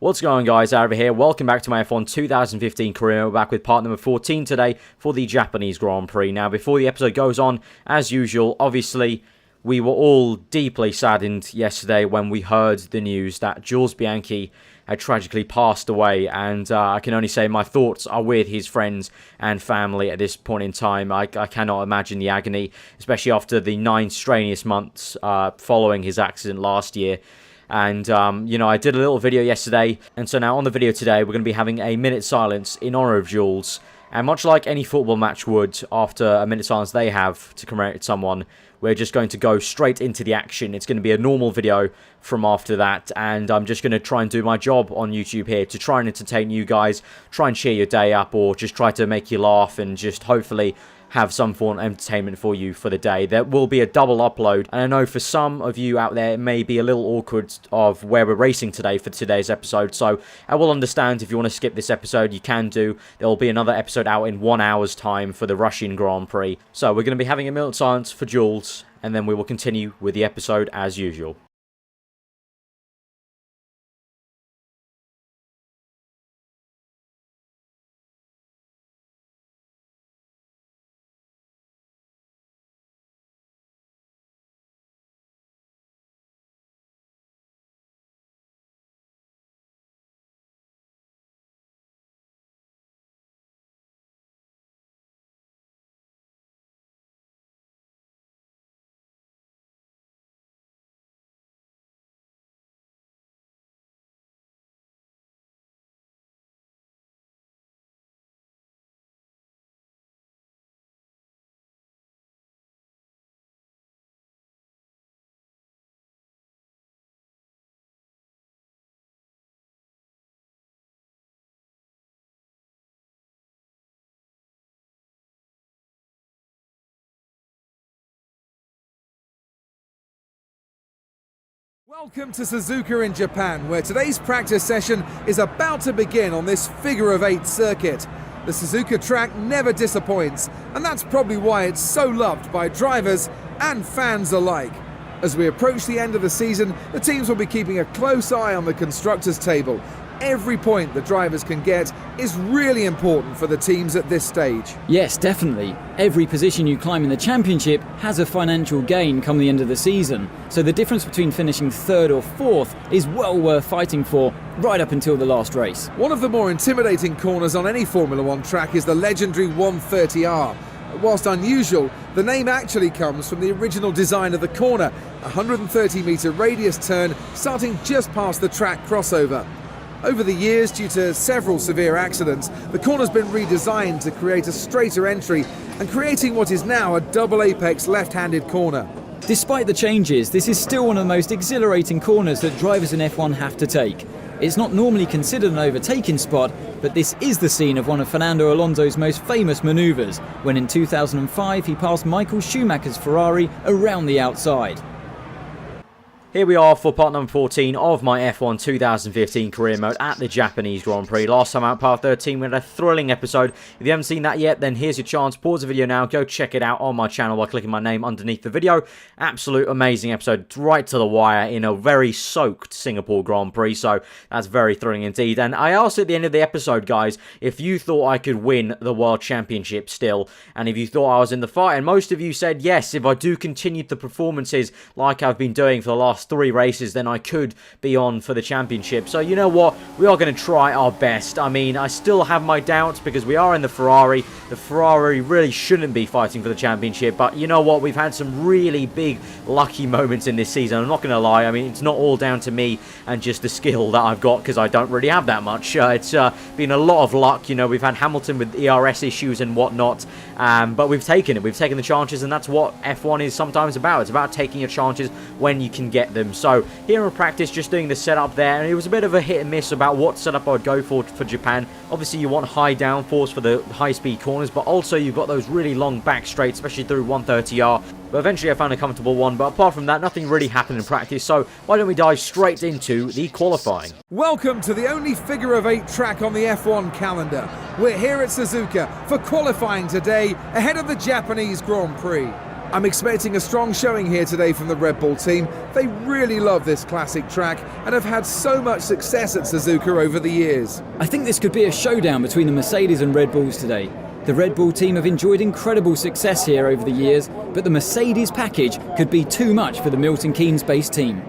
What's going on, guys? Aarava here. Welcome back to my F1 2015 career. We're back with part number 14 today for the Japanese Grand Prix. Now, before the episode goes on, as usual, obviously, we were all deeply saddened yesterday when we heard the news that Jules Bianchi had tragically passed away, and I can only say my thoughts are with his friends and family at this point in time. I cannot imagine the agony, especially after the 9 strenuous months following his accident last year. And, you know, I did a little video yesterday, and so now on the video today, we're going to be having a minute silence in honour of Jules. And much like any football match would, after a minute silence they have to commemorate someone, we're just going to go straight into the action. It's going to be a normal video from after that, and I'm just going to try and do my job on YouTube here to try and entertain you guys, try and cheer your day up, or just try to make you laugh, and just hopefully have some form of entertainment for you for the day. There will be a double upload, and I know for some of you out there it may be a little awkward of where we're racing today for today's episode, so I will understand if you want to skip this episode, you can do. There will be another episode out in 1 hour's time for the Russian Grand Prix. So we're going to be having a minute silence for Jules, and then we will continue with the episode as usual. Welcome to Suzuka in Japan, where today's practice session is about to begin on this figure-of-8 circuit. The Suzuka track never disappoints, and that's probably why it's so loved by drivers and fans alike. As we approach the end of the season, the teams will be keeping a close eye on the constructors' table. Every point the drivers can get is really important for the teams at this stage. Yes, definitely. Every position you climb in the championship has a financial gain come the end of the season. So the difference between finishing 3rd or 4th is well worth fighting for right up until the last race. One of the more intimidating corners on any Formula 1 track is the legendary 130R. Whilst unusual, the name actually comes from the original design of the corner, a 130-metre radius turn starting just past the track crossover. Over the years, due to several severe accidents, the corner's been redesigned to create a straighter entry and creating what is now a double apex left-handed corner. Despite the changes, this is still one of the most exhilarating corners that drivers in F1 have to take. It's not normally considered an overtaking spot, but this is the scene of one of Fernando Alonso's most famous manoeuvres, when in 2005 he passed Michael Schumacher's Ferrari around the outside. Here we are for part number 14 of my F1 2015 career mode at the Japanese Grand Prix. Last time out, part 13, we had a thrilling episode. If you haven't seen that yet, then here's your chance. Pause the video now, go check it out on my channel by clicking my name underneath the video. Absolute amazing episode, right to the wire in a very soaked Singapore Grand Prix, so that's very thrilling indeed. And I asked at the end of the episode, guys, if you thought I could win the World Championship still, and if you thought I was in the fight, and most of you said yes, if I do continue the performances like I've been doing for the last 3 races, then I could be on for the championship. So you know what, we are going to try our best. I mean, I still have my doubts because we are in the Ferrari. The Ferrari really shouldn't be fighting for the championship, but you know what, we've had some really big lucky moments in this season. I'm not going to lie, I mean, it's not all down to me and just the skill that I've got, because I don't really have that much. It's been a lot of luck. You know, we've had Hamilton with ERS issues and whatnot, but we've taken it. We've taken the chances, and that's what F1 is sometimes about. It's about taking your chances when you can get them. So here in practice, just doing the setup there, and it was a bit of a hit and miss about what setup I would go for Japan. Obviously, you want high downforce for the high-speed corners, but also you've got those really long back straights, especially through 130R. But eventually I found a comfortable one, but apart from that, nothing really happened in practice, so why don't we dive straight into the qualifying. Welcome to the only figure-of-8 track on the F1 calendar. We're here at Suzuka for qualifying today ahead of the Japanese Grand Prix. I'm expecting a strong showing here today from the Red Bull team. They really love this classic track and have had so much success at Suzuka over the years. I think this could be a showdown between the Mercedes and Red Bulls today. The Red Bull team have enjoyed incredible success here over the years, but the Mercedes package could be too much for the Milton Keynes-based team.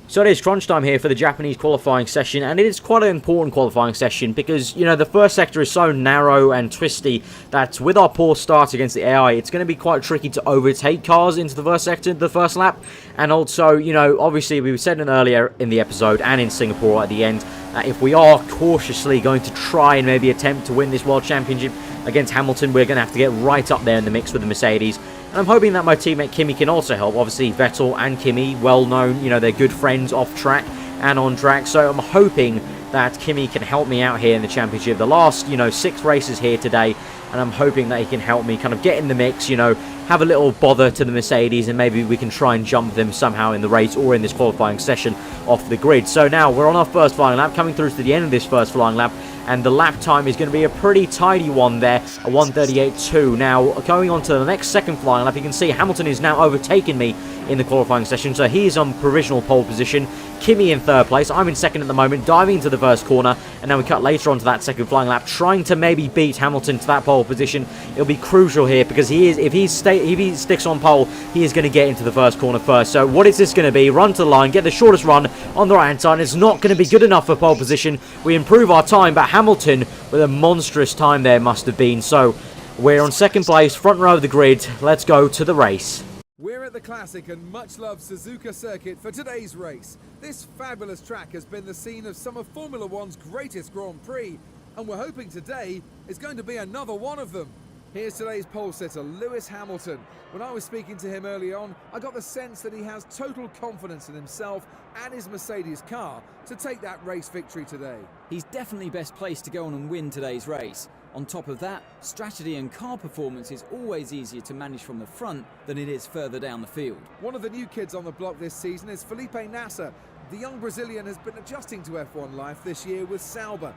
So it is crunch time here for the Japanese qualifying session, and it is quite an important qualifying session because, you know, the first sector is so narrow and twisty that with our poor start against the AI, it's going to be quite tricky to overtake cars into the first sector, the first lap. And also, you know, obviously we said it earlier in the episode and in Singapore at the end, if we are cautiously going to try and maybe attempt to win this World Championship against Hamilton, we're going to have to get right up there in the mix with the Mercedes. And I'm hoping that my teammate Kimi can also help. Obviously, Vettel and Kimi, well known, you know, they're good friends off track and on track. So I'm hoping that Kimi can help me out here in the championship. The last, you know, 6 races here today. And I'm hoping that he can help me kind of get in the mix, you know, have a little bother to the Mercedes, and maybe we can try and jump them somehow in the race or in this qualifying session off the grid. So now we're on our first flying lap, coming through to the end of this first flying lap, and the lap time is going to be a pretty tidy one there, a 1:38.2. Now, going on to the next second flying lap, you can see Hamilton is now overtaken me in the qualifying session, so he's on provisional pole position. Kimi in third place, I'm in second at the moment, diving into the first corner, and then we cut later on to that second flying lap, trying to maybe beat Hamilton to that pole position. It'll be crucial here because if he sticks on pole, he is going to get into the first corner first. So what is this going to be? Run to the line, get the shortest run on the right hand side. It's not going to be good enough for pole position. We improve our time, but Hamilton with a monstrous time there must have been. So we're on second place, front row of the grid. Let's go to the race. We're at the classic and much-loved Suzuka circuit for today's race. This fabulous track has been the scene of some of Formula One's greatest Grand Prix, and we're hoping today is going to be another one of them. Here's today's pole sitter, Lewis Hamilton. When I was speaking to him early on, I got the sense that he has total confidence in himself and his Mercedes car to take that race victory today. He's definitely best placed to go on and win today's race. On top of that, strategy and car performance is always easier to manage from the front than it is further down the field. One of the new kids on the block this season is Felipe Nasser. The young Brazilian has been adjusting to F1 life this year with Sauber.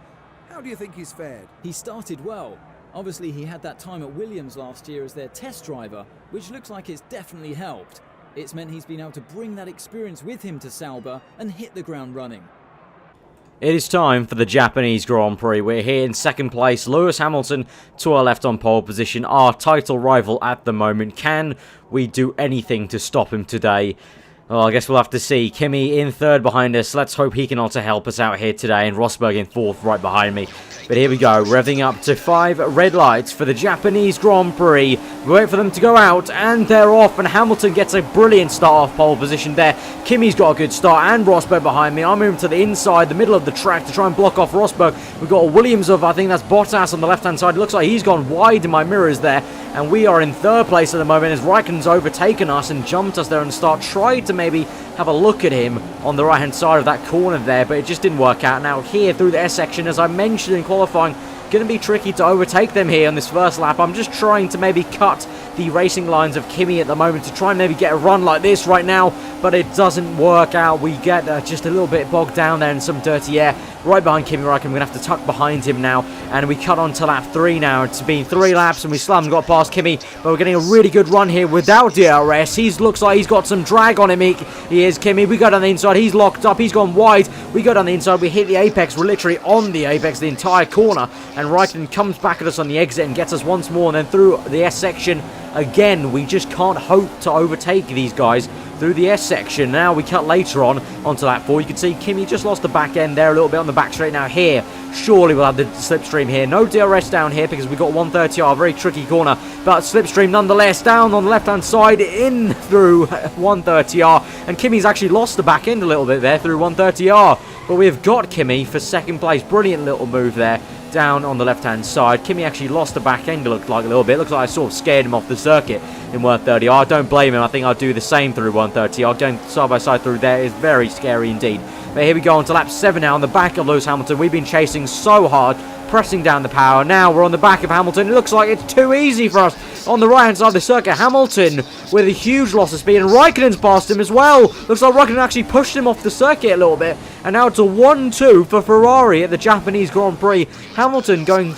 How do you think he's fared? He started well. Obviously, he had that time at Williams last year as their test driver, which looks like it's definitely helped. It's meant he's been able to bring that experience with him to Sauber and hit the ground running. It is time for the Japanese Grand Prix. We're here in second place. Lewis Hamilton to our left on pole position, our title rival at the moment. Can we do anything to stop him today? Well, I guess we'll have to see. Kimi in third behind us. Let's hope he can also help us out here today. And Rosberg in fourth right behind me. But here we go, revving up to 5 red lights for the Japanese Grand Prix. We wait for them to go out, and they're off, and Hamilton gets a brilliant start off pole position there. Kimi's got a good start, and Rosberg behind me. I'm moving to the inside, the middle of the track to try and block off Rosberg. We've got a Williams of, I think that's Bottas on the left-hand side. It looks like he's gone wide in my mirrors there, and we are in third place at the moment as Raikkonen's overtaken us and jumped us there and tried to maybe have a look at him on the right-hand side of that corner there, but it just didn't work out. Now here through the S section, as I mentioned in qualifying, going to be tricky to overtake them here on this first lap. I'm just trying to maybe cut the racing lines of Kimi at the moment to try and maybe get a run like this right now, but it doesn't work out. We get just a little bit bogged down there in some dirty air right behind Kimi Raikkonen. We're going to have to tuck behind him now, and we cut on to lap 3 now. It's been 3 laps and we still haven't got past Kimi, but we're getting a really good run here without DRS. He looks like he's got some drag on him. He is Kimi. We go down the inside. He's locked up. He's gone wide. We go down the inside. We hit the apex. We're literally on the apex the entire corner, and Raikkonen comes back at us on the exit and gets us once more, and then through the S section again. We just can't hope to overtake these guys through the S section. Now we cut later on onto lap 4. You can see Kimi just lost the back end there a little bit on the back straight. Now here, surely we'll have the slipstream here. No DRS down here because we've got 130R, very tricky corner, but slipstream nonetheless down on the left hand side in through 130R, and Kimi's actually lost the back end a little bit there through 130R, but we've got Kimi for second place. Brilliant little move there down on the left hand side. Kimi actually lost the back end, it looked like a little bit. Looks like I sort of scared him off the circuit in 130R. I don't blame him. I think I'll do the same through 130R. Going side by side through there is very scary indeed. But here we go on to lap 7 now on the back of Lewis Hamilton. We've been chasing so hard, pressing down the power. Now we're on the back of Hamilton. It looks like it's too easy for us on the right-hand side of the circuit. Hamilton with a huge loss of speed, and Raikkonen's past him as well. Looks like Raikkonen actually pushed him off the circuit a little bit, and now it's a 1-2 for Ferrari at the Japanese Grand Prix. Hamilton going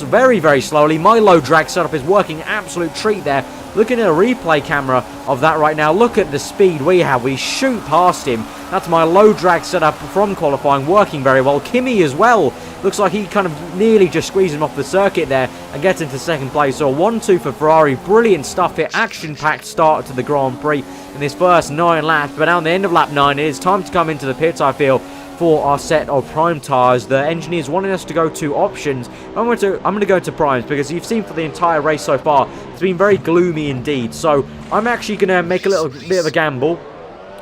very, very slowly. My low drag setup is working absolute treat there. Looking at a replay camera of that right now, look at the speed we have. We shoot past him. That's my low drag setup from qualifying, working very well. Kimi as well. Looks like he kind of nearly just squeezed him off the circuit there and gets into second place. So 1-2 for Ferrari. Brilliant stuff here. Action-packed start to the Grand Prix in this first 9 laps. But now at the end of lap 9, it is time to come into the pits, I feel, for our set of prime tyres. The engineers wanting us to go to options. I'm going to go to primes, because you've seen for the entire race so far, it's been very gloomy indeed. So I'm actually going to make a little bit of a gamble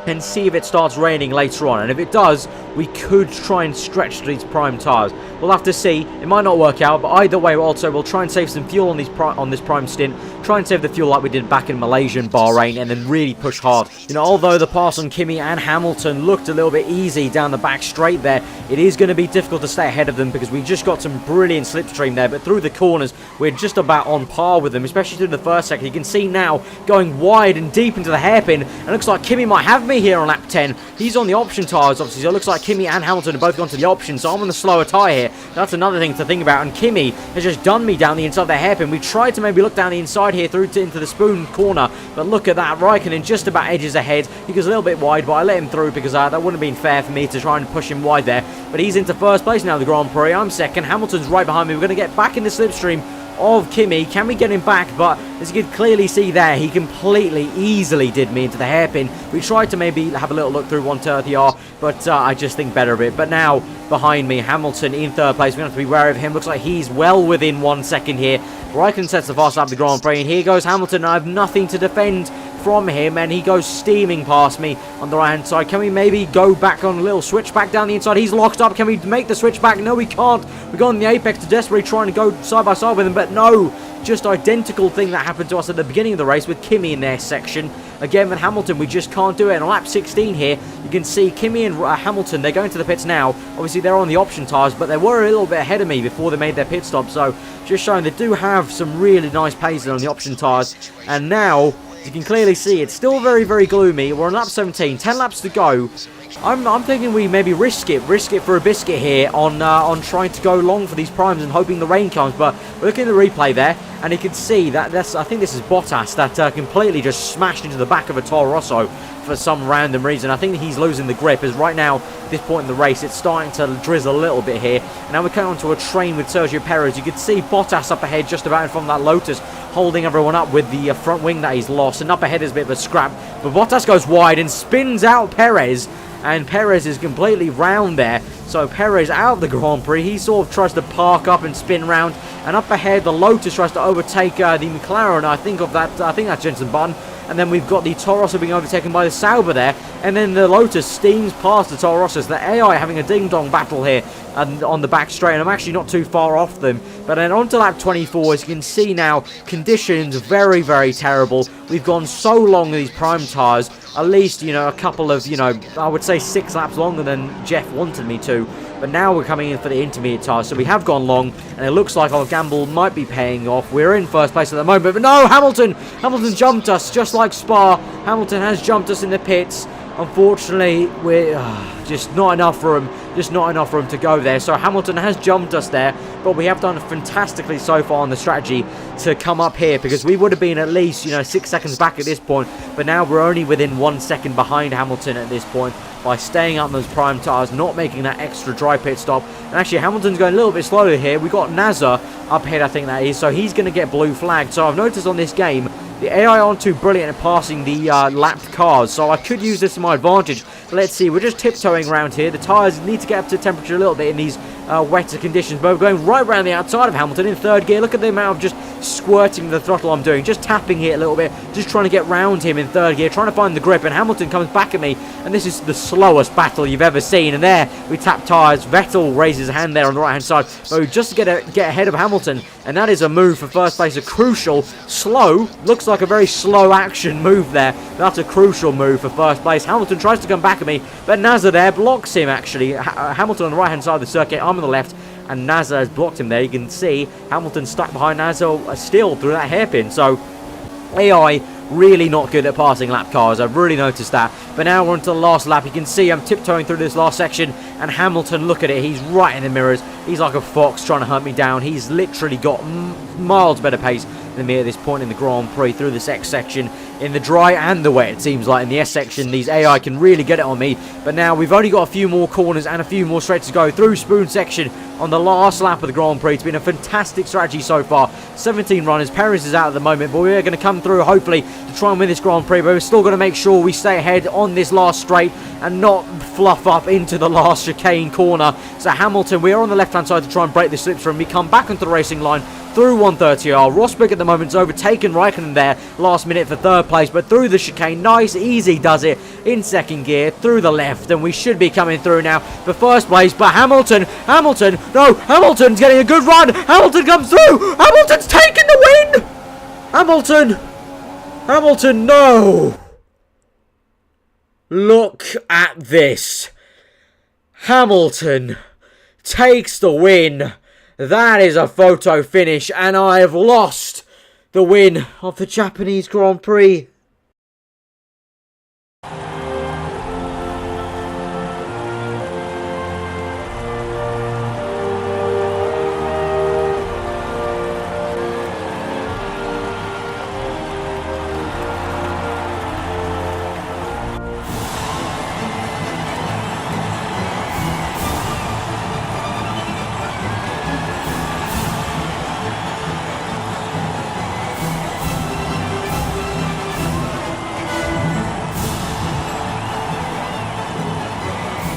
and see if it starts raining later on, and if it does, we could try and stretch these prime tyres. We'll have to see. It might not work out, but either way, also we'll try and save some fuel on these on this prime stint. Try and save the fuel like we did back in Malaysia and Bahrain, and then really push hard. You know, although the pass on Kimi and Hamilton looked a little bit easy down the back straight there, it is going to be difficult to stay ahead of them, because we just got some brilliant slipstream there. But through the corners, we're just about on par with them, especially through the first sector. You can see now going wide and deep into the hairpin, and it looks like Kimi might have me here on lap 10. He's on the option tyres, obviously, so it looks like Kimi and Hamilton have both gone to the option, so I'm on the slower tyre here. That's another thing to think about, and Kimi has just done me down the inside of the hairpin. We tried to maybe look down the inside here through into the spoon corner, but look at that. Raikkonen just about edges ahead. He goes a little bit wide, but I let him through because that wouldn't have been fair for me to try and push him wide there. But he's into first place now, the Grand Prix. I'm second. Hamilton's right behind me. We're going to get back in the slipstream of Kimi. Can we get him back? But as you can clearly see there, he completely easily did me into the hairpin. We tried to maybe have a little look through 130R, but I just think better of it. But now behind me, Hamilton in third place. We're going to have to be wary of him. Looks like he's well within 1 second here. Raikkonen sets the fast lap of the Grand Prix, and here goes Hamilton. I have nothing to defend from him, and he goes steaming past me on the right hand side. Can we maybe go back on a little switchback down the inside? He's locked up. Can we make the switchback? No, we can't. We got on the apex to desperately trying to go side by side with him, but no. Just identical thing that happened to us at the beginning of the race with Kimi in their section. Again with Hamilton, we just can't do it. And on lap 16 here, you can see Kimi and Hamilton, they're going to the pits now. Obviously, they're on the option tyres, but they were a little bit ahead of me before they made their pit stop. So, just showing they do have some really nice pace on the option tyres. And now, as you can clearly see, it's still very, very gloomy. We're on lap 17, 10 laps to go. I'm thinking we maybe risk it for a biscuit here on trying to go long for these primes and hoping the rain comes. But we're looking at the replay there, and you can see that I think this is Bottas that completely just smashed into the back of a Toro Rosso for some random reason. I think he's losing the grip, as right now at this point in the race it's starting to drizzle a little bit here. And now we're coming onto a train with Sergio Perez. You can see Bottas up ahead just about in front of that Lotus, holding everyone up with the front wing that he's lost. And up ahead is a bit of a scrap, but Bottas goes wide and spins out Perez. And Perez is completely round there. So Perez out of the Grand Prix. He sort of tries to park up and spin round. And up ahead, the Lotus tries to overtake the Mclaren. I think that's Jenson Button. And then we've got the Toro Rosso being overtaken by the Sauber there. And then the Lotus steams past the Toro Rosso. So the AI having a ding-dong battle here on the back straight. And I'm actually not too far off them. But then on to lap 24. As you can see now, conditions very, very terrible. We've gone so long with these prime tyres. At least, you know, a couple of, I would say 6 laps longer than Jeff wanted me to. But now we're coming in for the intermediate tyres. So we have gone long, and it looks like our gamble might be paying off. We're in first place at the moment. But no, Hamilton jumped us, just like Spa. Hamilton has jumped us in the pits. Unfortunately, we're just not enough for him. Just not enough for him to go there. So Hamilton has jumped us there, but we have done fantastically so far on the strategy to come up here, because we would have been at least 6 seconds back at this point, but now we're only within 1 second behind Hamilton at this point by staying up those prime tyres, not making that extra dry pit stop. And actually Hamilton's going a little bit slowly here. We got Nazar up ahead, I think that is, so he's going to get blue flagged. So I've noticed on this game the AI aren't too brilliant at passing the lapped cars, so I could use this to my advantage. Let's see, we're just tiptoeing around here. The tyres need to get up to temperature a little bit in these wetter conditions, but we're going right around the outside of Hamilton in third gear. Look at the amount of just squirting the throttle I'm doing, just tapping here a little bit, just trying to get round him in third gear, trying to find the grip, and Hamilton comes back at me, and this is the slowest battle you've ever seen. And there, we tap tyres. Vettel raises a hand there on the right-hand side, but we just get ahead of Hamilton, and that is a move for first place, a crucial, slow, looks like a very slow action move there. That's a crucial move for first place. Hamilton tries to come back at me, but Nazar there blocks him, actually. Hamilton on the right-hand side of the circuit, I'm on the left. and Nasser has blocked him there. You can see Hamilton stuck behind Nasser still through that hairpin. So AI really not good at passing lap cars. I've really noticed that. But now we're on to the last lap. You can see I'm tiptoeing through this last section, and Hamilton, look at it, he's right in the mirrors. He's like a fox trying to hunt me down. He's literally got miles better pace than me at this point in the Grand Prix through this X section. In the dry and the wet, it seems like. In the S section, these AI can really get it on me. But now we've only got a few more corners and a few more straights to go through Spoon section on the last lap of the Grand Prix. It's been a fantastic strategy so far. 17 runners. Perez is out at the moment, but we're going to come through, hopefully, to try and win this Grand Prix. But we're still going to make sure we stay ahead on this last straight and not fluff up into the last chicane corner. So Hamilton, we are on the left-hand side to try and break the slips from. We come back onto the racing line through 130R. Rosberg at the moment has overtaken Raikkonen there last minute for third place, but through the chicane, nice, easy does it in second gear through the left, and we should be coming through now for first place. But Hamilton's getting a good run. Hamilton comes through. Hamilton's taken the win. Hamilton, no. Look at this. Hamilton takes the win. That is a photo finish, and I have lost the win of the Japanese Grand Prix.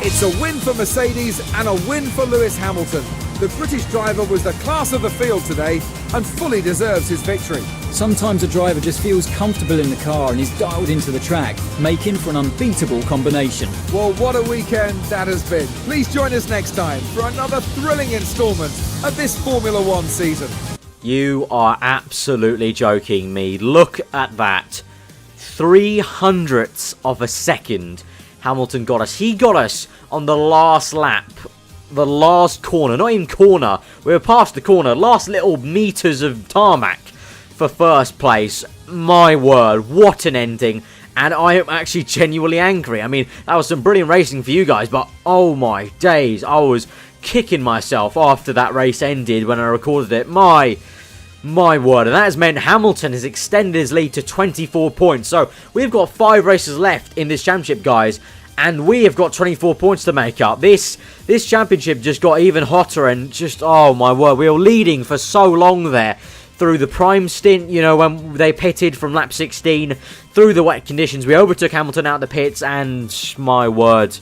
It's a win for Mercedes and a win for Lewis Hamilton. The British driver was the class of the field today and fully deserves his victory. Sometimes a driver just feels comfortable in the car and is dialed into the track, making for an unbeatable combination. Well, what a weekend that has been. Please join us next time for another thrilling instalment of this Formula One season. You are absolutely joking me. Look at that. 0.03 of a second. Hamilton got us. He got us on the last lap. The last corner. Not even corner. We were past the corner. Last little meters of tarmac for first place. My word. What an ending. And I am actually genuinely angry. I mean, that was some brilliant racing for you guys. But oh my days. I was kicking myself after that race ended when I recorded it. My word. And that has meant Hamilton has extended his lead to 24 points. So we've got 5 races left in this championship, guys. And we have got 24 points to make up. This championship just got even hotter and just, oh my word. We were leading for so long there. Through the prime stint, you know, when they pitted from lap 16. Through the wet conditions. We overtook Hamilton out the pits. And my word.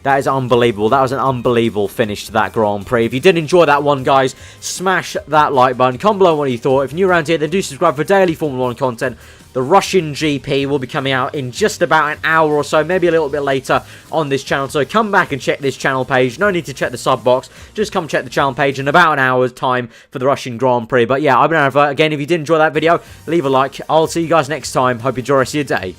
That is unbelievable. That was an unbelievable finish to that Grand Prix. If you did enjoy that one, guys, smash that like button. Comment below what you thought. If you're new around here, then do subscribe for daily Formula 1 content. The Russian GP will be coming out in just about an hour or so, maybe a little bit later on this channel. So come back and check this channel page. No need to check the sub box. Just come check the channel page in about an hour's time for the Russian Grand Prix. But yeah, I've been aarava. Again, if you did enjoy that video, leave a like. I'll see you guys next time. Hope you enjoy the rest of your day.